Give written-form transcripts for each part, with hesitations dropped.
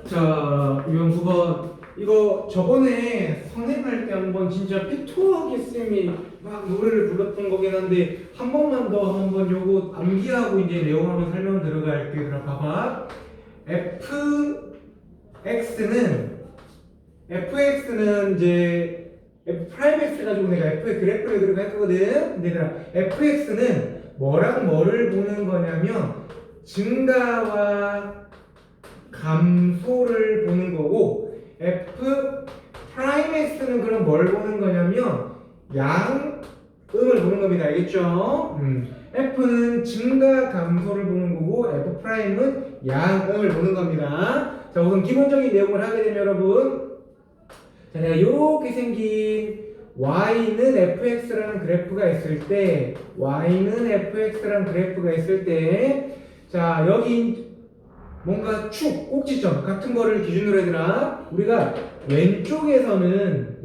자, 유형수가 이거 저번에 선행할 때 한번 진짜 피토하게 쌤이 막 노래를 불렀던 거긴 한데 한 번만 더 한번 요거 암기하고 이제 내용 한번 설명 들어갈게요. 그럼 봐봐. fx는 이제 f 프라임 x 가지고 내가 f의 그래프를 그려갈 거거든. 근데 얘들아 fx는 뭐랑 뭐를 보는 거냐면 증가와 감소를 보는 거고 f 프라임 x는 그럼 뭘 보는 거냐면 양음을 보는 겁니다. 알겠죠? f는 증가 감소를 보는 거고 f 프라임은 양음을 보는 겁니다. 자, 우선 기본적인 내용을 하게 되면 여러분, 자, 내가 이렇게 생긴 y는 fx라는 그래프가 있을 때, 자, 여기 뭔가 축, 꼭지점 같은 거를 기준으로 얘들아, 우리가 왼쪽에서는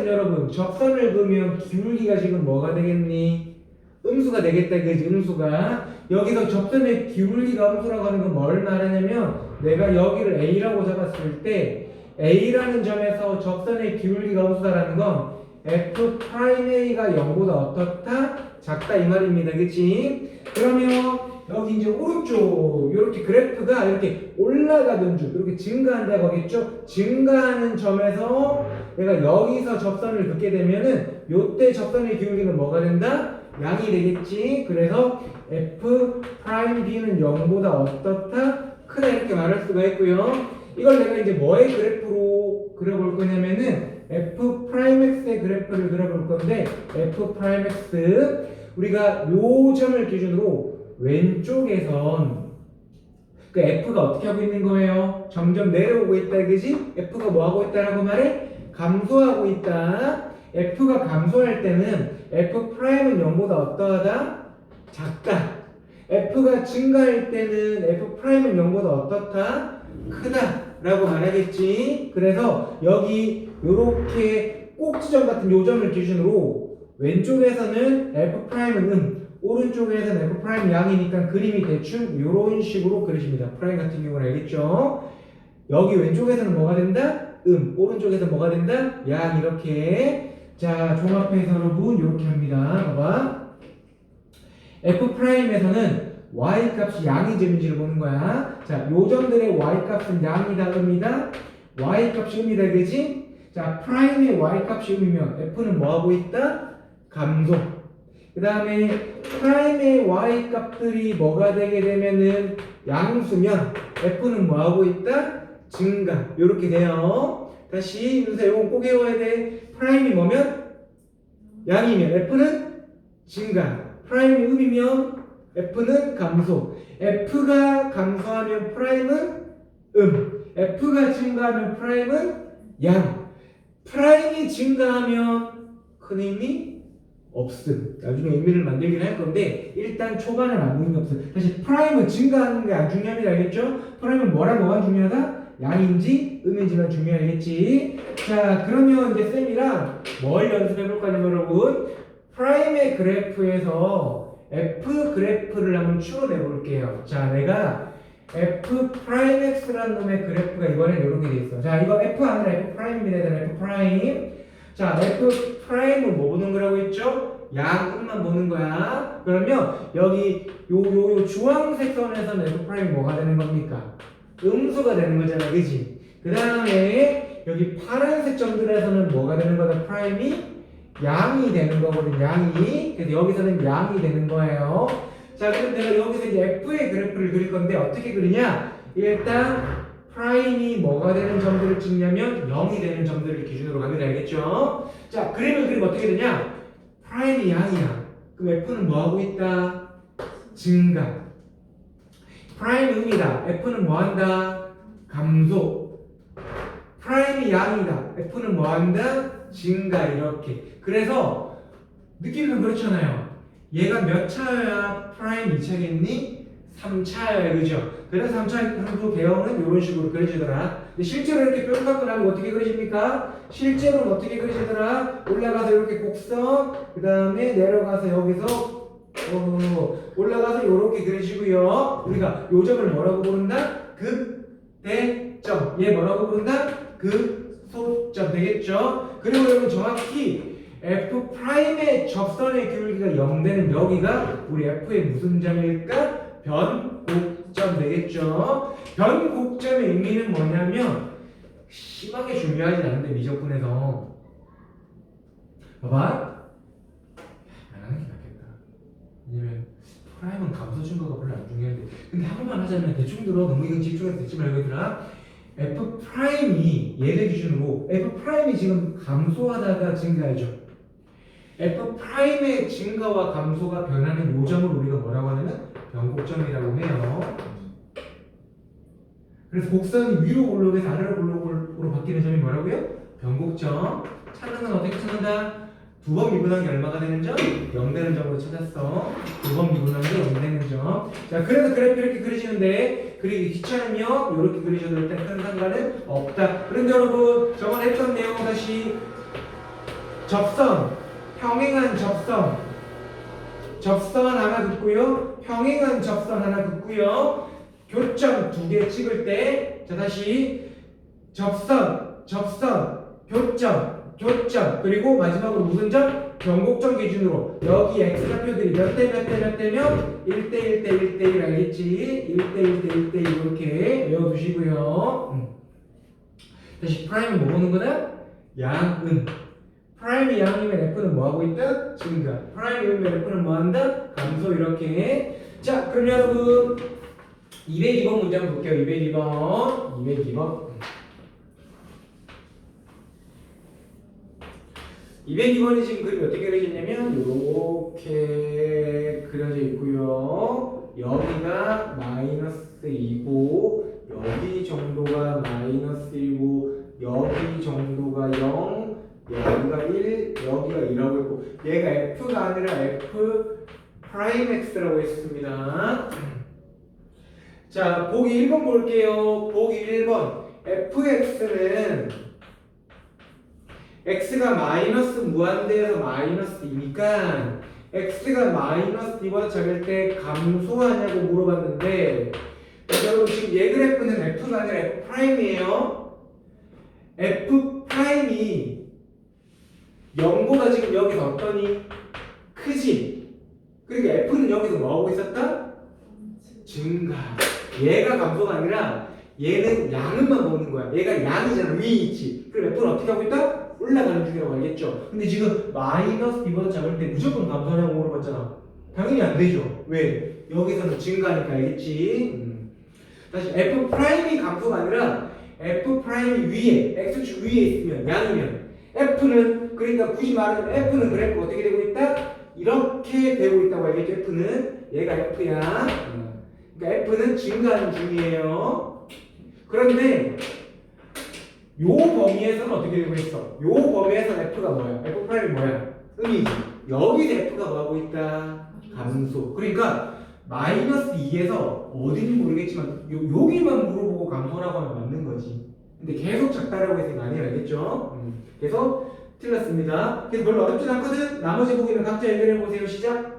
여러분 접선을 그으면 기울기가 지금 뭐가 되겠니? 음수가 되겠다, 그지? 음수가. 여기서 접선의 기울기가 음수라고 하는 건 뭘 말하냐면 내가 여기를 A라고 잡았을 때 A라는 점에서 접선의 기울기가 음수다라는 건 F 프라임 A가 0보다 어떻다? 작다 이 말입니다. 그치? 그러면 여기 이제 오른쪽 이렇게 그래프가 이렇게 올라가던 중 이렇게 증가한다고 하겠죠? 증가하는 점에서 내가 여기서 접선을 긋게 되면은 요때 접선의 기울기는 뭐가 된다? 양이 되겠지. 그래서 f 프라임 b는 0보다 어떻다? 크다 이렇게 말할 수가 있고요. 이걸 내가 이제 뭐의 그래프로 그려볼 거냐면은 f 프라임 x의 그래프를 그려볼 건데 f 프라임 x 우리가 요 점을 기준으로 왼쪽에선 그 f가 어떻게 하고 있는 거예요? 점점 내려오고 있다, 그지? f가 뭐 하고 있다라고 말해? 감소하고 있다. f가 감소할 때는 f 프라임은 0보다 어떠하다? 작다. f가 증가할 때는 f 프라임은 0보다 어떻다? 크다 라고 말하겠지. 그래서 여기 요렇게 꼭지점 같은 요점을 기준으로 왼쪽에서는 f 프라임은 오른쪽에서는 f 프라임 양이니까 그림이 대충 이런 식으로 그려집니다. 프라임 같은 경우는 알겠죠? 여기 왼쪽에서는 뭐가 된다? 오른쪽에서 뭐가 된다? 양 이렇게. 자, 종합해서 여러분 이렇게 합니다. 봐봐. f 프라임에서는 y 값이 양인지 음인지를 보는 거야. 자, 요점들의 y 값은 양이다 음이다. y 값이 음이다 그지? 자, 프라임의 y 값이 음이면 f는 뭐 하고 있다? 감소. 그 다음에 프라임의 y 값들이 뭐가 되게 되면은 양수면 f는 뭐 하고 있다? 증가. 요렇게 돼요. 다시 윤서 요건 꼭 외워야 돼. 프라임이 뭐면? 양이면 f는 증가. 프라임이 음이면 f는 감소. f가 감소하면 프라임은 f가 증가하면 프라임은 양. 프라임이 증가하면 큰 의미 없음. 나중에 의미를 만들긴 할 건데 일단 초반에 만드는 게 없음. 다시 프라임은 증가하는 게 안 중요합니다. 알겠죠? 프라임은 뭐랑 뭐가 중요하다? 양인지 음인지만 중요하겠지. 자, 그러면 이제 쌤이랑 뭘 연습해 볼 거냐면 여러분, 프라임의 그래프에서 f 그래프를 한번 추론해 볼게요. 자, 내가 f 프라임 x라는 놈의 그래프가 이번엔 이렇게 돼 있어. 자, 이거 f 아니라 f 프라임입니다. f 프라임. 자, f 프라임은 뭐 보는 거라고 했죠? 양음만 보는 거야. 그러면 여기 요 주황색 선에서는 f 프라임 뭐가 되는 겁니까? 음수가 되는 거잖아, 그지? 그 다음에 여기 파란색 점들에서는 뭐가 되는 거다? 프라임이 양이 되는 거거든, 양이. 그래서 여기서는 양이 되는 거예요. 자, 그럼 내가 여기서 이제 f의 그래프를 그릴 건데 어떻게 그리냐? 일단 프라임이 뭐가 되는 점들을 찍냐면 0이 되는 점들을 기준으로 가면 알겠죠? 자, 그림을 그리면 어떻게 되냐? 프라임이 양이야. 그럼 f는 뭐 하고 있다? 증가. 프라임이 음이다. f는 뭐 한다? 감소. 프라임이 양이다. f는 뭐 한다? 증가. 이렇게. 그래서 느낌은 그렇잖아요. 얘가 몇 차여야 프라임 2차겠니? 3차여야, 그죠? 그래서 3차 함수 배형은 이런 식으로 그려지더라. 근데 실제로 이렇게 뼈 갖고 나면 어떻게 그려집니까? 실제로는 어떻게 그려지더라? 올라가서 이렇게 곡선, 그 다음에 내려가서 여기서 올라가서 이렇게 그려지고요. 우리가 요점을 뭐라고 부른다? 극, 대, 점. 얘 뭐라고 부른다? 극소점 되겠죠? 그리고 여러분 정확히 F'의 접선의 기울기가 0 되는 여기가 우리 F의 무슨 점일까? 변곡점 되겠죠? 변곡점의 의미는 뭐냐면 심하게 중요하진 않은데 미적분에서 봐봐 안 하는 게 낫겠다. 왜냐면 프라임은 감소 증거가 별로 안 중요한데 근데 한번만 하자면 대충 들어 너무 이건 집중해서 듣지 말고 얘들아 F 프라임이 얘를 기준으로 F 프라임이 지금 감소하다가 증가하죠. F 프라임의 증가와 감소가 변하는 요점을 우리가 뭐라고 하냐면 변곡점이라고 해요. 그래서 곡선이 위로 볼록에서 아래로 볼록으로 바뀌는 점이 뭐라고요? 변곡점. 찾는 건 어떻게 찾는다? 두 번 미분한 게 얼마가 되는 점? 0 되는 점으로 찾았어. 두 번 미분한 게 0 되는 점. 자, 그래서 그래프 이렇게 그리시는데 그리기 귀찮으면 이렇게 그리셔도 일단 큰 상관은 없다. 그런데 여러분 저번에 했던 내용 다시 접선, 평행한 접선, 접선 하나 긋고요. 평행한 접선 하나 긋고요. 교점 두 개 찍을 때, 자 다시 접선, 교점, 그리고 마지막으로 무슨 점? 변곡점 기준으로 여기 x좌표들이 몇 대 몇 대면 1대 1대 1대 1 알겠지? 1대 1대 1대 1 이렇게 외워두시고요. 다시 프라임은 뭐 보는 거다? 양은. 프라임이 양이면 F는 뭐 하고 있다? 증가. 프라임이 음이면 F는 뭐 한다? 감소 이렇게. 자, 그럼 여러분 202번 문제 한번 볼게요. 202번. 202번이 지금 그림이 어떻게 그려졌냐면 이렇게 그려져 있고요. 여기가 -2고 여기 정도가 -1이고 여기 정도가 0 여기가 1 여기가 2라고 했고 얘가 F가 아니라 F 프라임 X라고 했습니다. 자, 보기 1번 볼게요. 보기 1번 fx는 x가 마이너스 무한대에서 마이너스2니까 x가 마이너스2보다 작을 때 감소하냐고 물어봤는데 여러분 지금 얘 그래프는 f가 아니라 f 프라임이에요. f 프라임이 0보다 지금 여기서 어떠니? 크지? 그러니까 f는 여기서 뭐하고 있었다? 증가. 얘가 감소가 아니라 얘는 양은만 보는 거야. 얘가 양이잖아. 위에 있지. 그럼 f는 어떻게 하고 있다? 올라가는 중이라고 알겠죠? 근데 지금 마이너스 b보다 작을 때 무조건 감소하냐고 물어봤잖아. 당연히 안 되죠. 왜? 여기서는 증가니까 알겠지? 다시 f 프라임이 감소가 아니라 f 프라임이 위에 x축 위에 있으면 양이면 f는 그러니까 굳이 말하면 f는 그래프 어떻게 되고 있다? 이렇게 되고 있다고 알겠죠? f는 얘가 f야. 그러니까 f는 증가하는 중이에요. 그런데 요 범위에서는 어떻게 되고 있어? 요 범위에서 f가 뭐야? f 프라임이 뭐야? 음이지. 여기서 f가 뭐하고 있다? 감소. 그러니까 -2에서 어딘지 모르겠지만 여기만 물어보고 감소라고 하면 맞는 거지. 근데 계속 작다라고 했으니까 아니에요. 알겠죠? 그래서 틀렸습니다. 그래서 별로 어렵진 않거든? 나머지 보기는 각자 해결해보세요. 시작!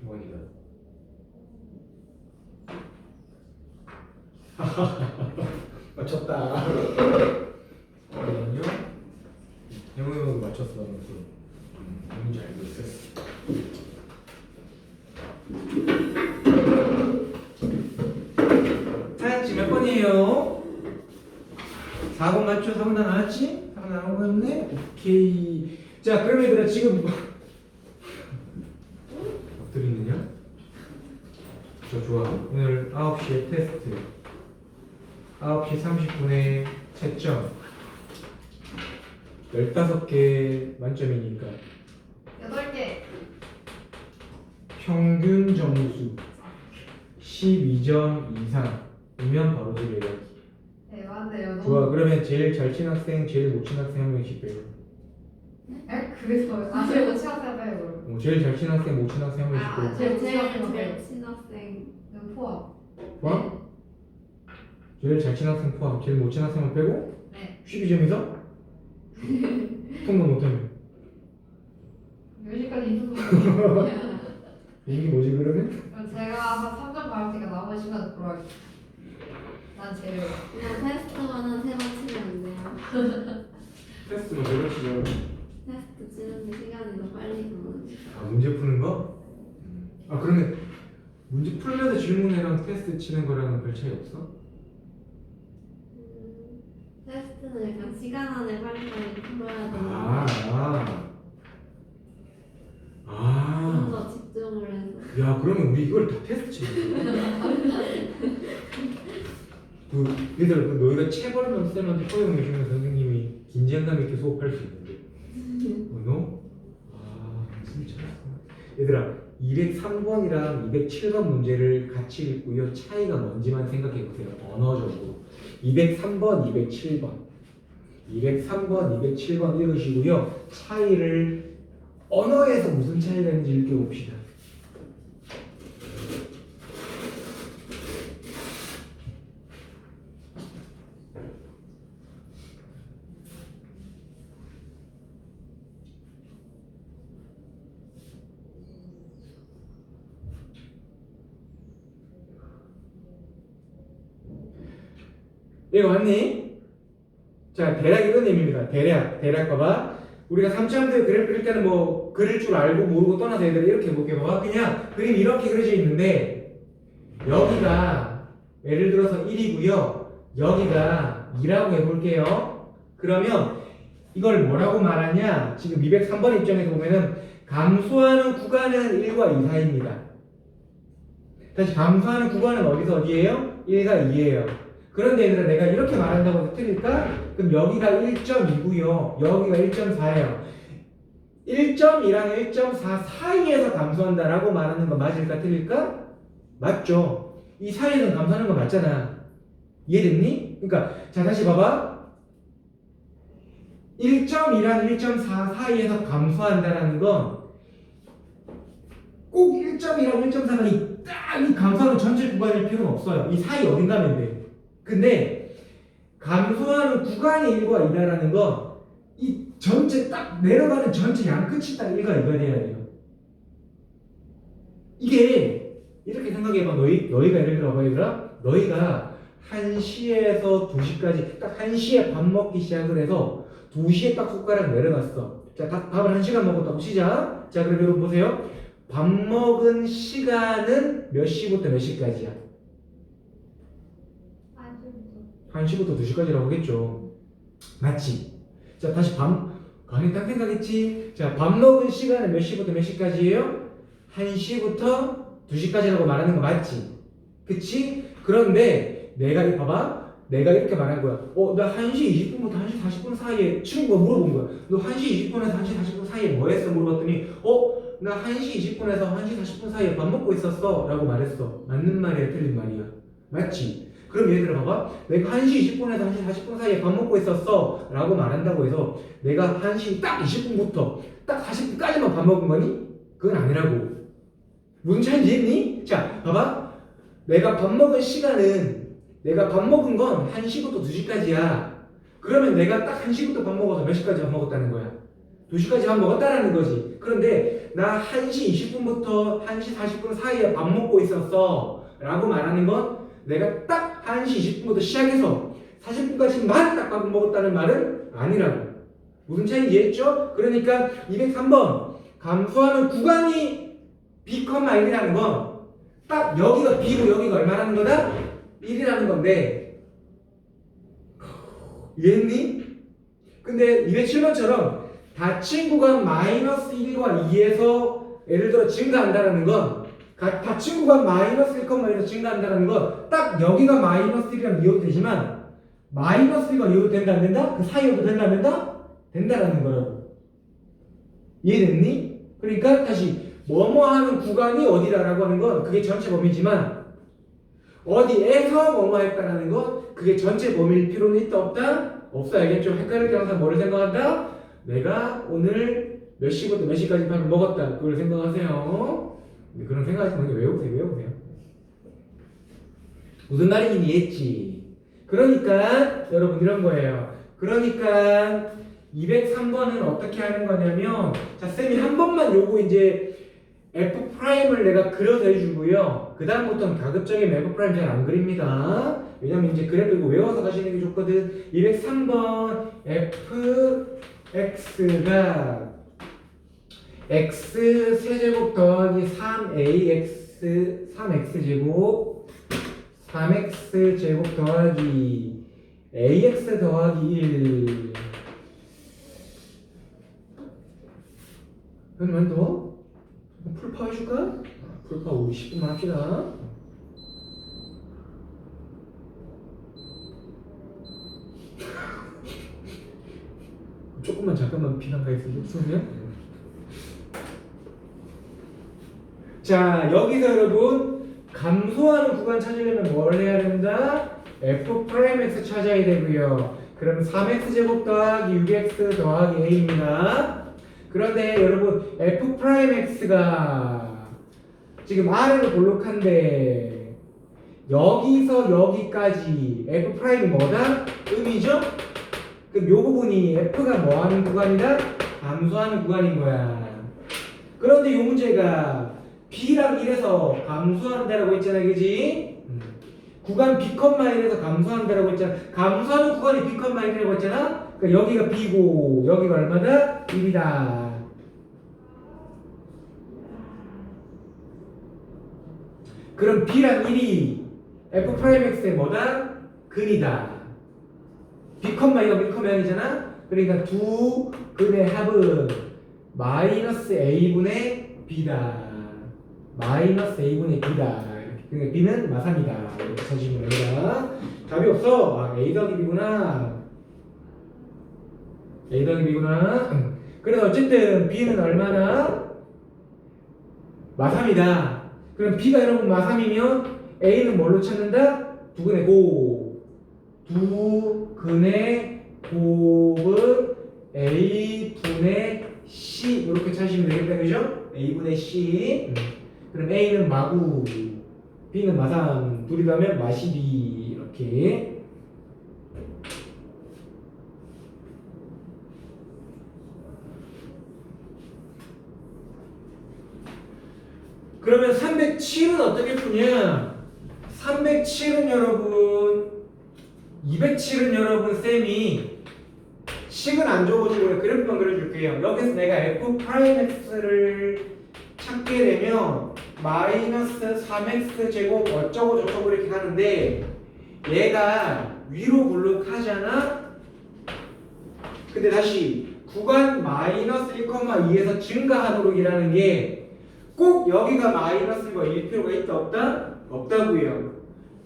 원이다. 맞췄다. 잠깐만요. 영웅 맞췄어. 너무 잘 그렸어. 자, 지금 몇 번이에요? 4번 맞죠? 4번 다 나왔지? 4번 나온 거였네? 오케이. 자, 그러면 얘들아 지금 엎드리느냐? 좋아. 오늘 9시에 테스트. 9시 30분에 채점. 15개 만점이니까. 8개. 평균 점수 12점 이상이면 바로 집에 가기. 네, 맞네요. 좋아. 그러면 제일 잘 친 학생, 제일 못 친 학생 한 명씩 빼고. 에? 그래서 제일 못 치웠어요, 빼고. 제일 잘 친 학생, 못 친 학생 한 명씩 빼고. 제일 친학생 포함. 포함? 제일 잘 친 학생 포함, 제일 못 친 학생만 빼고? 네. 12점에서? 통과 못하면. 몇 시까지 있었어요? 이게 뭐지 그러면? 그럼 제가 한 3점 받을 테니까 나머지 시간 돌아갈게요. 난 제일. 그냥 테스트만은 3번 치면 안 돼요. 테스트가 왜 그렇지? 테스트 치는데 시간이 더 빨리 가는. 아, 문제 푸는 거? 아, 그러면 문제 풀면서 질문이랑 테스트 치는 거랑은 별 차이 없어? 테스트는 약간 시간 안에 빨리빨리 풀어야 되는 아, 좀 더 집중을 해서. 야, 그러면 우리 이걸 다 테스트 치는 거야? 얘들아, 너희가 체벌하면 쌤한테 허용해주면 선생님이 긴장감 있게 수업할 수 있는데 너? 아, 진짜. 얘들아, 203번이랑 207번 문제를 같이 읽고요. 차이가 뭔지만 생각해 보세요. 언어적으로. 203번, 207번. 203번, 207번 읽으시고요. 차이를 언어에서 무슨 차이가 있는지 읽어봅시다. 이거 왔니? 자, 대략 이런 의미입니다. 대략 봐봐. 우리가 3차원대 그래프 그릴 때는 뭐 그릴 줄 알고 모르고 떠나서 얘들 이렇게 볼게. 봐봐. 그냥 그림 이렇게 그려져 있는데 여기가 예를 들어서 1이고요. 여기가 2라고 해볼게요. 그러면 이걸 뭐라고 말하냐? 지금 203번 입장에서 보면은 감소하는 구간은 1과 2 사이입니다. 다시 감소하는 구간은 어디서 어디예요? 1과 2예요. 그런데 얘들아, 내가 이렇게 말한다고 해서 틀릴까? 그럼 여기가 1.2고요. 여기가 1.4예요. 1.2랑 1.4 사이에서 감소한다라고 말하는 거 맞을까? 틀릴까? 맞죠. 이 사이에서 감소하는 거 맞잖아. 이해됐니? 그러니까 자, 다시 봐봐. 1.2랑 1.4 사이에서 감소한다라는 건 꼭 1.2랑 1.4가 이 감소하는 전체 구간일 필요는 없어요. 이 사이 어딘가면 돼. 근데 감소하는 구간이 1과 2다라는 건 이 전체 딱 내려가는 전체 양 끝이 딱 1과 2가 돼야 돼요. 이게 이렇게 생각해봐. 너희가 예를 들어 봐, 얘들아. 너희가 1시에서 2시까지 딱 1시에 밥 먹기 시작을 해서 2시에 딱 숟가락 내려놨어. 자, 밥을 1시간 먹었다고 시작. 자, 그럼 여러분 보세요. 밥 먹은 시간은 몇 시부터 몇 시까지야? 1시부터 2시까지라고 하겠죠. 맞지? 자, 다시 간이 딱 생각했지? 자, 밥 먹은 시간은 몇 시부터 몇 시까지예요? 1시부터 2시까지라고 말하는 거 맞지? 그치? 그런데 봐봐. 내가 이렇게 말한 거야. 나 1시 20분부터 1시 40분 사이에 친구가 물어본 거야. 너 1시 20분에서 1시 40분 사이에 뭐 했어? 물어봤더니 나 1시 20분에서 1시 40분 사이에 밥 먹고 있었어 라고 말했어. 맞는 말이야, 틀린 말이야? 맞지? 그럼 얘들아 봐봐. 내가 1시 20분에서 1시 40분 사이에 밥 먹고 있었어 라고 말한다고 해서 내가 1시 딱 20분부터 딱 40분까지만 밥 먹은 거니? 그건 아니라고. 무슨 차이인지 했니? 자, 봐봐. 내가 밥 먹은 건 1시부터 2시까지야. 그러면 내가 딱 1시부터 밥 먹어서 몇 시까지 밥 먹었다는 거야? 2시까지 밥 먹었다라는 거지. 그런데 나 1시 20분부터 1시 40분 사이에 밥 먹고 있었어 라고 말하는 건 내가 딱 1시 20분부터 시작해서 40분까지만 딱 밥 먹었다는 말은 아니라고. 무슨 차이인지 이해했죠? 그러니까 203번 감소하는 구간이 B, 1이라는 건 딱 여기가 B고 여기가 얼마라는 거다? 1이라는 건데 이해했니? 근데 207번처럼 닫힌 구간 마이너스 1과 2에서 예를 들어 증가한다는 건 닫힌 구간 마이너스 1,1에서 증가한다는 건 딱 여기가 마이너스 1이라면 이해도 되지만 마이너스 1과 이해도 된다 안 된다? 그 사이여도 된다 안 된다? 된다라는 거라고. 이해됐니? 그러니까 다시 뭐뭐 하는 구간이 어디라라고 하는 건 그게 전체 범위지만 어디에서 뭐뭐 했다라는 건 그게 전체 범위일 필요는 있다 없다? 없어. 알겠죠? 헷갈릴 때 항상 뭐를 생각한다? 내가 오늘 몇 시부터 몇 시까지 밥을 먹었다. 그걸 생각하세요. 근데 그런 생각하지 말고 외우세요. 무슨 말인지 이해했지? 그러니까 여러분 이런 거예요. 그러니까 203번은 어떻게 하는 거냐면 자 쌤이 한 번만 요거 이제 F 프라임을 내가 그려서 해주고요. 그 다음부터는 가급적이면 F 프라임 잘 안 그립니다. 왜냐면 이제 그래도 이거 외워서 가시는 게 좋거든. 203번 F X가 X 세제곱 더하기 3AX 3X제곱 3X제곱 더하기 AX 더하기 1 그러면 더? 풀파 해줄까? 풀파 우리 10분만 합시다. 조금만 잠깐만 비난가 있으면 웃으면. 자 여기서 여러분 감소하는 구간 찾으려면 뭘 해야 된다? F'X 찾아야 되고요. 그러면 3X제곱 더하기 6X 더하기 A입니다. 그런데 여러분 F'X가 지금 아래로 볼록한데 여기서 여기까지 F'이 뭐다? 음이죠? 그럼 요 부분이 F가 뭐하는 구간이다? 감소하는 구간인 거야. 그런데 요 문제가 B랑 1에서 감소한다라고 했잖아, 그지? 구간 B, 1에서 감소한다라고 했잖아. 감소하는 구간이 B, 1이라고 했잖아. 그러니까 여기가 B고 여기가 얼마다? 1이다. 그럼 B랑 1이 F'X의 뭐다? 근이다. B, 2가 1,0이잖아. 그러니까 두 근의 합은 마이너스 A분의 B다. 마이너스 A분의 B다. 그러니까 B는 마삼이다. 이렇게 찾으시면 됩니다. 답이 없어. 아, A 더하기 B구나. A 더하기 B구나. 그래서 어쨌든 B는 얼마나? 마삼이다. 그럼 B가 여러분 마삼이면 A는 뭘로 찾는다? 두 근의 곱. 두 근의 곱은 A분의 C 이렇게 찾으시면 되겠다. 그죠? A분의 C. 그럼 A는 마구 B는 마삼 둘이 더하면 마십이 이렇게. 그러면 307은 어떻게 푸냐? 307은 여러분 207은 여러분 쌤이 식은 안 적어주고 그래프만 그려줄게요. 여기서 내가 F'X를 찾게 되면 마이너스 3x 제곱 어쩌고 저쩌고 이렇게 하는데 얘가 위로 볼록하잖아. 근데 다시 구간 마이너스 1,2에서 증가하도록 이라는 게 꼭 여기가 마이너스가 1 필요가 있다 없다? 없다고요.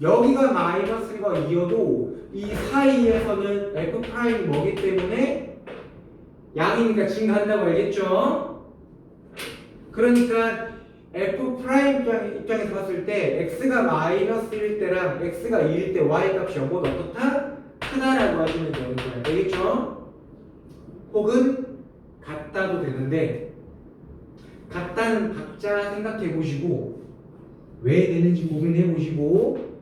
여기가 마이너스가 2여도 이 사이에서는 F' 뭐기 때문에 양이니까 증가한다고 알겠죠? 그러니까 F' 입장에서 봤을 때 X가 마이너스일 때랑 X가 2일 때 Y 값이 0보다 어떻다? 크다라고 하시면 되는 거예요. 알겠죠? 혹은 같다도 되는데 같다는 각자 생각해 보시고 왜 되는지 고민해 보시고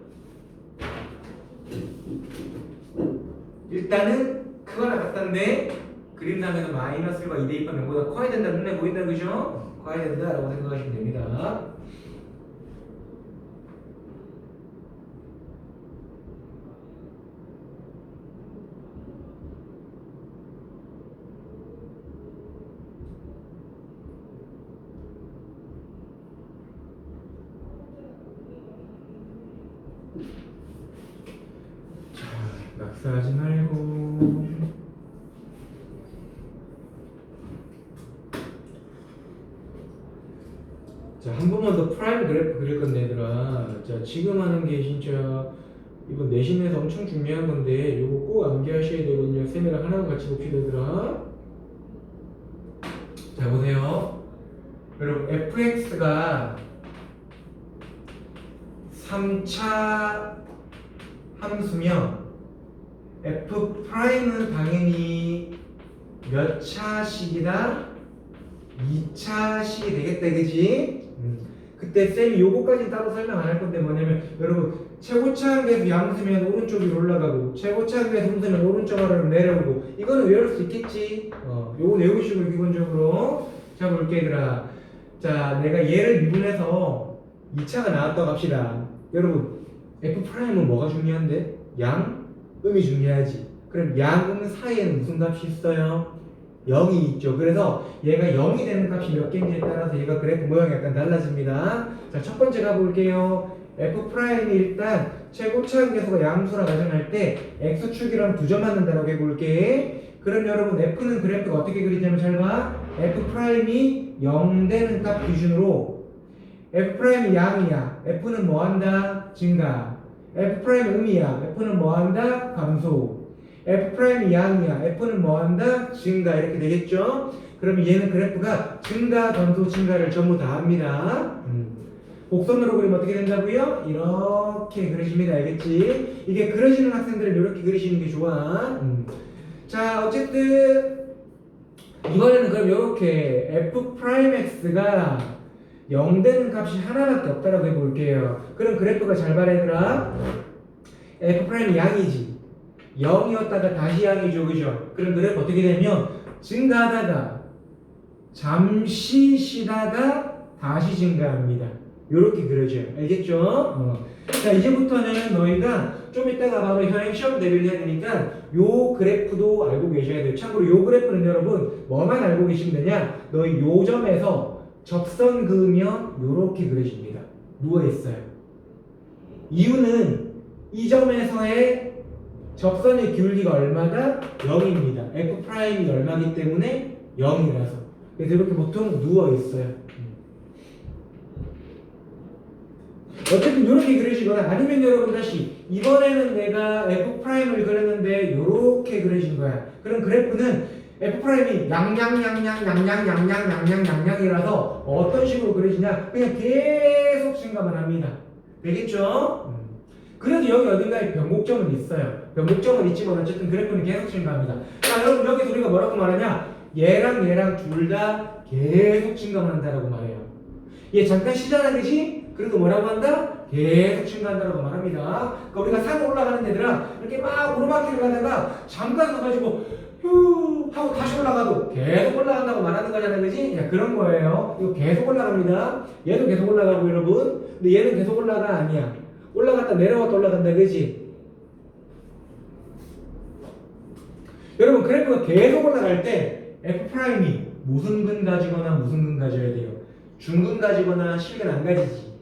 일단은 크거나 같다인데 그림상에서 마이너스가 2 대입하면 0보다 커야 된다 눈에 보인다 그죠? 커야 된다라고 생각하시면 됩니다. 낙서하지 말고 자, 한 번만 더 프라임 그래프 그릴 건데 얘들아 자, 지금 하는 게 진짜 이번 내신에서 엄청 중요한 건데 이거 꼭 암기하셔야 되거든요. 쌤이랑 하나만 같이 봅시다 얘들아. 자 보세요. 여러분 fx가 3차 함수면 f'은 당연히 몇 차식이다? 2차식이 되겠다, 그지? 그때 쌤이 요거까지 따로 설명 안 할 건데 뭐냐면 여러분 최고차항에서 양수면 오른쪽 위로 올라가고 최고차항에서 함수면 오른쪽 아래로 내려오고 이거는 외울 수 있겠지? 요거 외우시고 기본적으로. 자 볼게 얘들아. 자 내가 얘를 미분해서 2차가 나왔다고 합시다. 여러분 F'은 뭐가 중요한데? 양? 음이 중요하지. 그럼 양, 음 사이에는 무슨 값이 있어요? 0이 있죠. 그래서 얘가 0이 되는 값이 몇 개인지에 따라서 얘가 그래프 모양이 약간 달라집니다. 자, 첫 번째 가볼게요. F'이 일단 최고차항 계수가 양수라 가정할 때 X축이랑 두 점 맞는다라고 해볼게. 그럼 여러분 F는 그래프가 어떻게 그리냐면 잘 봐. F'이 0 되는 값 기준으로 F'이 양이야. F는 뭐한다? 증가. F'이 음이야. F는 뭐한다? 감소. F'이 양이야. F는 뭐한다? 증가. 이렇게 되겠죠? 그러면 얘는 그래프가 증가, 감소, 증가를 전부 다 합니다. 곡선으로 그리면 어떻게 된다고요? 이렇게 그려집니다. 알겠지? 이게 그려지는 학생들은 이렇게 그리시는 게 좋아. 자, 어쨌든 이번에는 그럼 이렇게 F'X가 0 되는 값이 하나밖에 없다라고 해볼게요. 그럼 그래프가 잘 봐라 얘들아. F'이 양이지. 0이었다가 다시 양이죠, 그죠? 그럼 그래프 어떻게 되면 증가하다가 잠시 쉬다가 다시 증가합니다. 요렇게 그려져요. 알겠죠? 자, 이제부터는 너희가 좀 이따가 바로 현행 시험 대비를 해야 되니까 요 그래프도 알고 계셔야 돼요. 참고로 요 그래프는 여러분 뭐만 알고 계시면 되냐? 너희 요 점에서 접선 그으면 요렇게 그려집니다. 누워있어요. 이유는 이 점에서의 접선의 기울기가 얼마다? 0입니다. F'이 얼마기 때문에 0이라서. 그래서 이렇게 보통 누워있어요. 어쨌든 이렇게 그리시거나 아니면 여러분 다시 이번에는 내가 F'을 그렸는데 이렇게 그려진 거야. 그럼 그래프는 F'이 양양이라서 어떤 식으로 그려지냐? 그냥 계속 증가만 합니다. 되겠죠? 그래도 여기 어딘가에 변곡점은 있어요. 변곡점은 있지만 어쨌든 그래프는 계속 증가합니다. 자, 여러분 여기서 우리가 뭐라고 말하냐? 얘랑 둘 다 계속 증가만 한다라고 말해요. 얘 잠깐 쉬잖아, 그지? 그래도 뭐라고 한다? 계속 증가한다라고 말합니다. 그러니까 우리가 산 올라가는 애들아 이렇게 막 오르막길을 가다가 잠깐 가가지고 휴 하고 다시 올라가도 계속 올라간다고 말하는 거잖아, 그지? 야, 그런 거예요. 이거 계속 올라갑니다. 얘도 계속 올라가고 여러분. 근데 얘는 계속 올라가? 아니야. 올라갔다 내려갔다 올라간다, 그지? 여러분 그래프가 계속 올라갈 때 F'이 무슨 근 가지거나 무슨 근 가져야 돼요? 중근 가지거나 실근 안 가지지.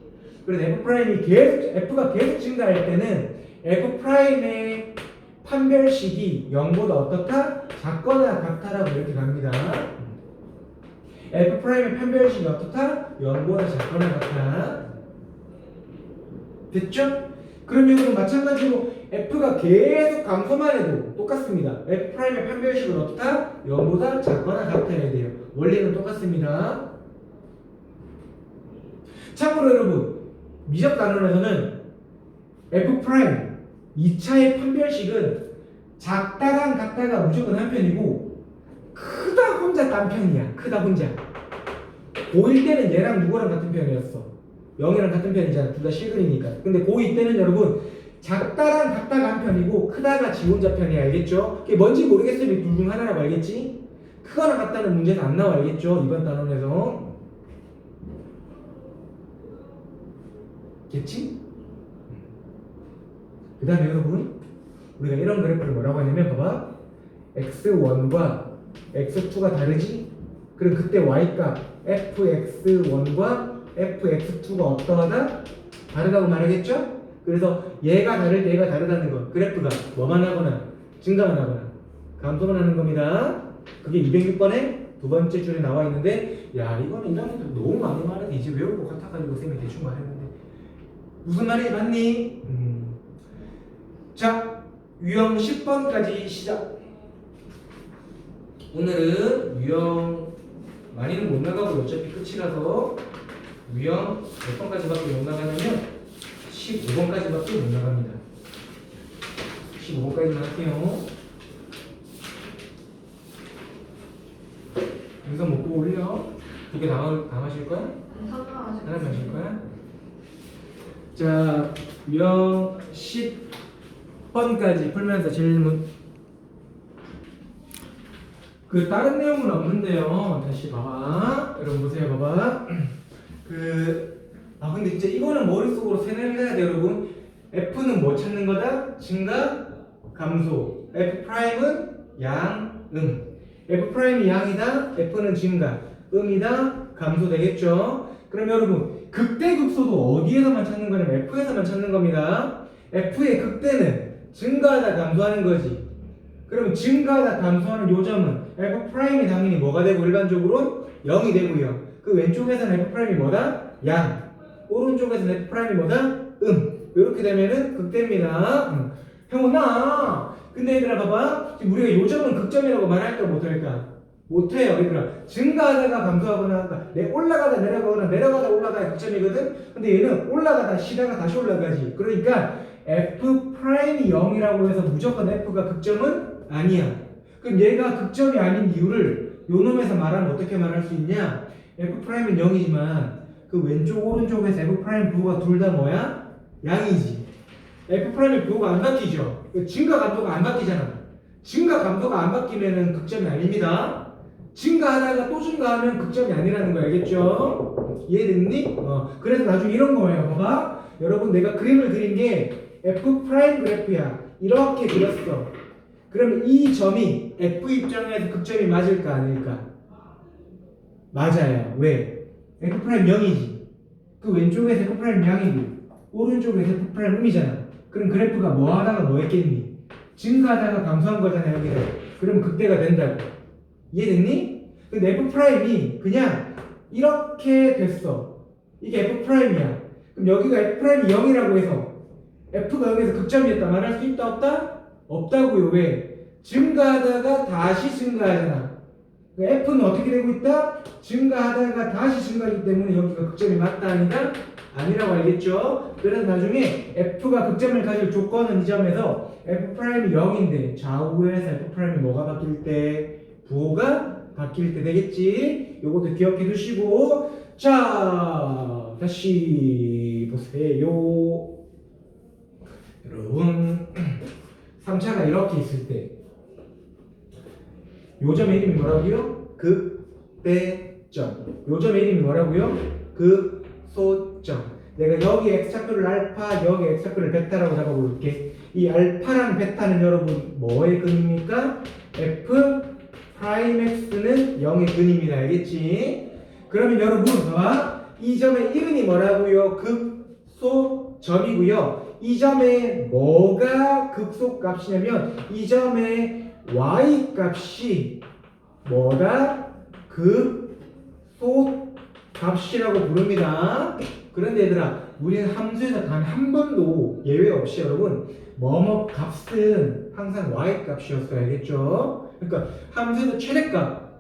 그래서 F가 계속 증가할 때는 F'의 판별식이 0보다 어떻다? 작거나 같다라고 이렇게 갑니다. F'의 판별식이 어떻다? 0보다 작거나 같다. 됐죠? 그럼 여기는 마찬가지로 F가 계속 감소만 해도 똑같습니다. F'의 판별식은 어떻다? 0보다 작거나 같아야 돼요. 원리는 똑같습니다. 참고로 여러분 미적 단원에서는 F' 2차의 판별식은 작다랑 같다가 무조건 한 편이고 크다 혼자 딴 편이야. 크다 혼자. 고1 때는 얘랑 누구랑 같은 편이었어? 0이랑 같은 편이잖아. 둘 다 실근이니까. 근데 고2 때는 여러분 작다랑 같다가 한 편이고 크다가 지 혼자 편이 알겠죠? 그게 뭔지 모르겠으면 둘 중 하나라고 알겠지? 크거나 같다는 문제는 안 나와 알겠죠? 이번 단원에서. 겠지? 그 다음에 여러분 우리가 이런 그래프를 뭐라고 하냐면 봐봐 x1과 x2가 다르지? 그럼 그때 y값 fx1과 fx2가 어떠하다? 다르다고 말하겠죠? 그래서 얘가 다를 때 얘가 다르다는 거 그래프가 뭐만 하거나 증가만 하거나 감소만 하는 겁니다. 그게 206번에 두 번째 줄에 나와 있는데 야 이거는 1학년들 너무 많이 말하는데 이제 외울 것 같아가지고 쌤이 대충 말했는데 무슨 말인지 맞니? 자, 유형 10번까지 시작. 오늘은 유형 많이는 못 나가고 어차피 끝이라서 유형 몇 번까지밖에 못 나가냐면 15번까지밖에 못 나갑니다. 15번까지만 할게요. 여기서 먹고 올려. 두 개 다 마실 거야? 하나 마실 거야? 자, 유형 10번까지 풀면서 질문. 그 다른 내용은 없는데요. 다시 봐봐. 여러분 보세요. 봐봐. 근데 진짜 이거는 머릿속으로 세뇌를 해야 돼, 여러분. F는 뭐 찾는 거다? 증가, 감소. F 프라임은 양, F 프라임이 양이다. F는 증가, 음이다. 감소 되겠죠? 그럼 여러분 극대극소도 어디에서만 찾는 거냐면 F에서만 찾는 겁니다. F의 극대는 증가하다 감소하는 거지. 그러면 증가하다 감소하는 요점은 F 프라임이 당연히 뭐가 되고 일반적으로 0이 되고요. 그 왼쪽에서는 F 프라임이 뭐다? 양. 오른쪽에서는 F 프라임이 뭐다? 이렇게 되면은 극대입니다. 형아, 근데 얘들아 봐봐. 지금 우리가 요점은 극점이라고 말할까 못할까? 못해요, 얘들아. 증가하다가 감소하거나 올라가다 내려가거나 내려가다 올라가야 극점이거든. 근데 얘는 올라가다 쉬다가 다시 올라가지. 그러니까 F 프라임이 0이라고 해서 무조건 F가 극점은 아니야. 그럼 얘가 극점이 아닌 이유를 요 놈에서 말하면 어떻게 말할 수 있냐? F 프라임은 0이지만 그 왼쪽 오른쪽에서 F 프라임 부호가 둘 다 뭐야? 양이지. F 프라임의 부호가 안 바뀌죠. 증가 감소가 안 바뀌잖아. 증가 감소가 안 바뀌면은 극점이 아닙니다. 증가하다가 또 증가하면 극점이 아니라는 거 알겠죠? 이해됐니? 그래서 나중에 이런 거예요. 봐봐. 여러분 내가 그림을 그린 게 F 프라임 그래프야. 이렇게 그렸어. 그러면 이 점이 F 입장에서 극점이 맞을까 아닐까? 맞아요. 왜? F 프라임 0이지. 그 왼쪽에서 F 프라임 양이고 오른쪽에서 F 프라임 음이잖아. 그럼 그래프가 뭐 하다가 뭐 했겠니? 증가하다가 감소한 거잖아 여기서. 그러면 극대가 된다고. 이해됐니? 근데 F 프라임이 그냥 이렇게 됐어. 이게 F 프라임이야. 그럼 여기가 F 프라임이 0이라고 해서 F가 여기서 극점이었다 말할 수 있다 없다? 없다고요. 왜? 증가하다가 다시 증가하잖아. F는 어떻게 되고 있다? 증가하다가 다시 증가하기 때문에 여기가 극점이 맞다 아니다? 아니라고 알겠죠? 그래서 나중에 F가 극점을 가질 조건은 이 점에서 F'이 0인데 좌우에서 F'이 뭐가 바뀔 때? 부호가 바뀔 때 되겠지? 요것도 기억해 두시고. 자, 다시 보세요. 여러분 3차가 이렇게 있을 때 요점의 이름이 뭐라고요? 극대점. 요점의 이름이 뭐라고요? 극소점. 내가 여기 x좌표를 알파, 여기 x좌표를 베타라고 잡아볼게. 이 알파랑 베타는 여러분 뭐의 근입니까? f 프라임 x는 0의 근입니다. 알겠지? 그러면 여러분 봐봐. 이 점의 이름이 뭐라고요? 극소점이고요. 이 점의 뭐가 극소값이냐면 이 점의 y 값이 뭐다? 극소값이라고 부릅니다. 그런데 얘들아, 우리는 함수에서 단 한 번도 예외 없이 여러분 뭐뭐 값은 항상 y 값이었어요. 알겠죠? 그러니까 함수에서 최대값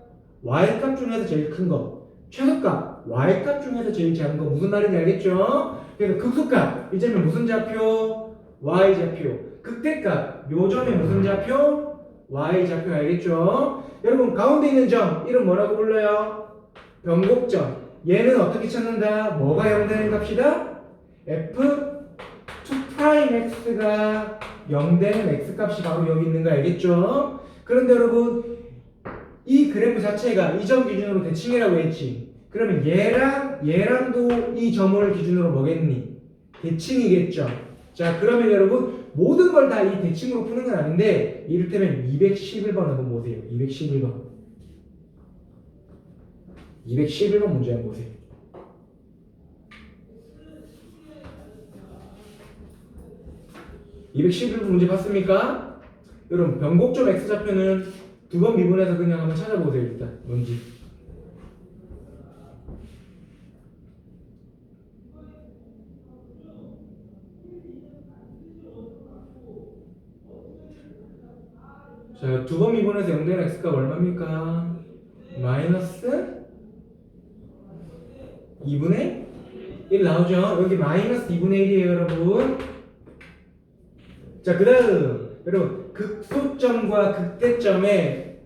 y 값 중에서 제일 큰 거, 최소값 y 값 중에서 제일 작은 거 무슨 말인지 알겠죠? 그래서 극소값 이 점에 무슨 좌표? y 좌표. 극대값 요 점에 무슨 좌표? y 좌표. 알겠죠? 여러분 가운데 있는 점 이름 뭐라고 불러요? 변곡점. 얘는 어떻게 찾는다? 뭐가 0 되는 값이다? f2'x가 0 되는 x값이 바로 여기 있는 거 알겠죠? 그런데 여러분 이 그래프 자체가 이 점 기준으로 대칭이라고 했지. 그러면 얘랑도 이 점을 기준으로 뭐겠니? 대칭이겠죠. 자, 그러면 여러분 모든 걸 다 이 대칭으로 푸는 건 아닌데 이를테면 211번 한번 보세요. 211번 문제 한번 보세요. 211번 문제 봤습니까? 여러분 변곡점 x좌표는 두 번 미분해서 그냥 한번 찾아보세요. 일단 뭔지. 자, 두 번 미분해서 0 되는 x값 얼마입니까? 마이너스 2분의 1 나오죠? 여기 마이너스 2분의 1이에요, 여러분. 자, 그 다음, 여러분, 극소점과 극대점의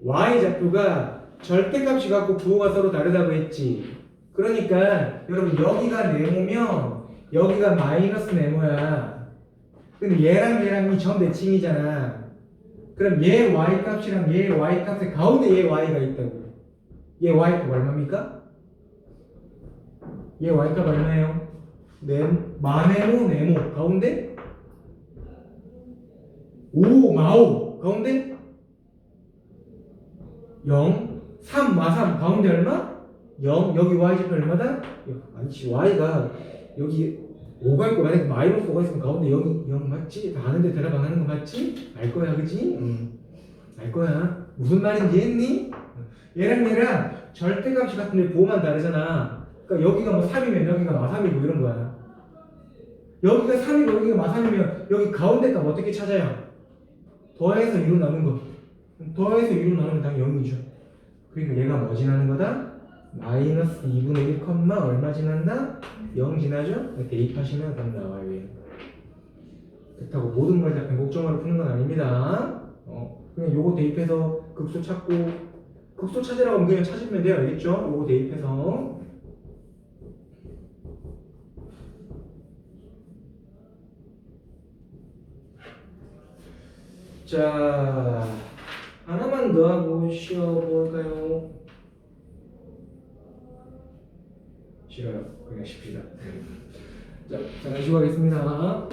y좌표가 절대값이 갖고 부호가 서로 다르다고 했지. 그러니까, 여러분, 여기가 네모면, 여기가 마이너스 네모야. 근데 얘랑 이 점 대칭이잖아. 그럼 얘 y값이랑 얘 y값의 가운데 얘 y가 있다고. 얘 y값 얼마입니까? 얘 y값 얼마예요? 마네모 네모 가운데 5 마오 가운데 0 3 마삼 가운데 얼마? 0 여기 y좌표 얼마다? 아니지 y가 여기 5가 있고 만약에 마이너스 5가 있으면 가운데 0 맞지? 다 아는데 대답 안 하는 거 맞지? 알 거야 그지? 알 거야. 무슨 말인지 했니? 얘랑 절대값이 같은데 부호만 다르잖아. 그러니까 여기가 뭐 3이면 여기가 마3이고 이런 거야. 여기가 3이고 여기가 마3이면 여기 가운데 값 어떻게 찾아요? 더해서 2로 나눈 거. 더해서 2로 나누면 당연히 0이죠. 그러니까 얘가 뭐 지나는 거다? 마이너스 2분의 1, 얼마 지난다? 0 지나죠? 대입하시면 답 나와요. 얘. 그렇다고 모든 걸 다 변곡점으로 푸는 건 아닙니다. 그냥 요거 대입해서 극소 찾고 극소 찾으라고 하면 그냥 찾으면 돼요. 알겠죠? 요거 대입해서 자 하나만 더 하고 쉬어볼까요? 싫어요. 그냥 쉽시다. 자, 잠깐 쉬고 가겠습니다.